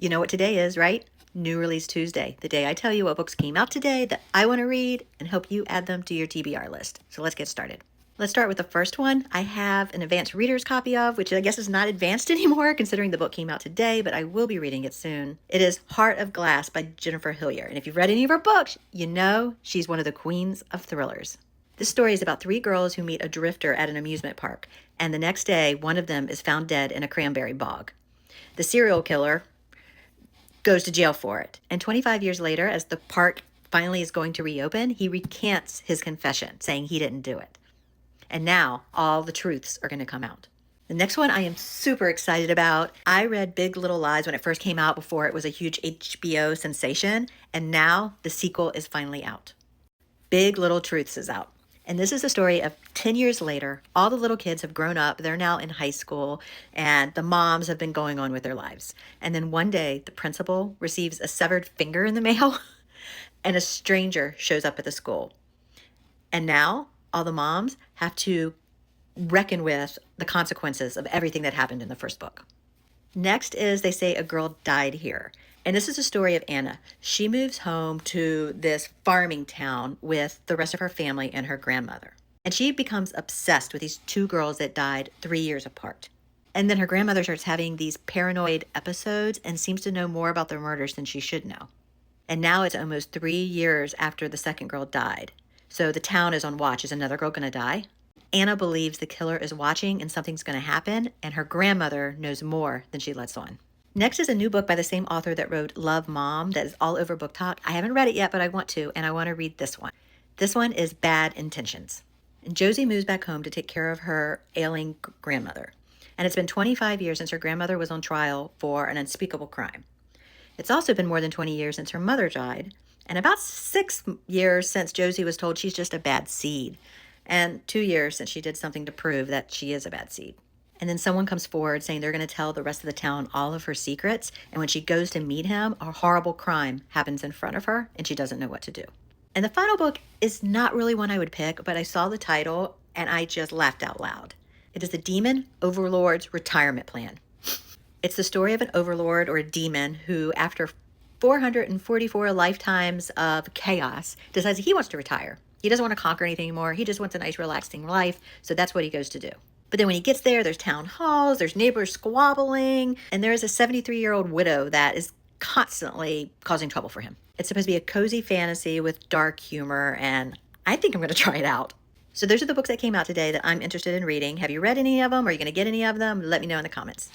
You know what today is, right? New Release Tuesday, the day I tell you what books came out today that I want to read and help you add them to your TBR list. So let's get started. Let's start with the first one. I have an advanced reader's copy of, which I guess is not advanced anymore considering the book came out today, but I will be reading it soon. It is Heart of Glass by Jennifer Hillier. And if you've read any of her books, you know she's one of the queens of thrillers. This story is about three girls who meet a drifter at an amusement park, and the next day, one of them is found dead in a cranberry bog. The serial killer goes to jail for it, and 25 years later, as the park finally is going to reopen, he recants his confession, saying he didn't do it. And now all the truths are going to come out. The next one I am super excited about. I read Big Little Lies when it first came out before it was a huge HBO sensation, and now the sequel is finally out. Big Little Truths is out. And this is the story of 10 years later. All the little kids have grown up. They're now in high school, and the moms have been going on with their lives. And then one day, the principal receives a severed finger in the mail, and a stranger shows up at the school. And now all the moms have to reckon with the consequences of everything that happened in the first book. Next is They Say a Girl Died Here. And this is the story of Anna. She moves home to this farming town with the rest of her family and her grandmother. And she becomes obsessed with these two girls that died 3 years apart. And then her grandmother starts having these paranoid episodes and seems to know more about the murders than she should know. And now it's almost 3 years after the second girl died. So the town is on watch. Is another girl going to die? Anna believes the killer is watching and something's going to happen, and her grandmother knows more than she lets on. Next is a new book by the same author that wrote Love, Mom that is all over Book Talk. I haven't read it yet, but I want to, and I want to read this one. This one is Bad Intentions. And Josie moves back home to take care of her ailing grandmother. And it's been 25 years since her grandmother was on trial for an unspeakable crime. It's also been more than 20 years since her mother died, and about 6 years since Josie was told she's just a bad seed, and 2 years since she did something to prove that she is a bad seed. And then someone comes forward saying they're going to tell the rest of the town all of her secrets. And when she goes to meet him, a horrible crime happens in front of her and she doesn't know what to do. And the final book is not really one I would pick, but I saw the title and I just laughed out loud. It is the Demon Overlord'S Retirement Plan. It's the story of an overlord or a demon who, after 444 lifetimes of chaos, decides he wants to retire. He doesn't want to conquer anything anymore. He just wants a nice, relaxing life. So that's what he goes to do. But then when he gets there, there's town halls, there's neighbors squabbling, and there's a 73-year-old widow that is constantly causing trouble for him. It's supposed to be a cozy fantasy with dark humor, and I think I'm going to try it out. So those are the books that came out today that I'm interested in reading. Have you read any of them? Are you going to get any of them? Let me know in the comments.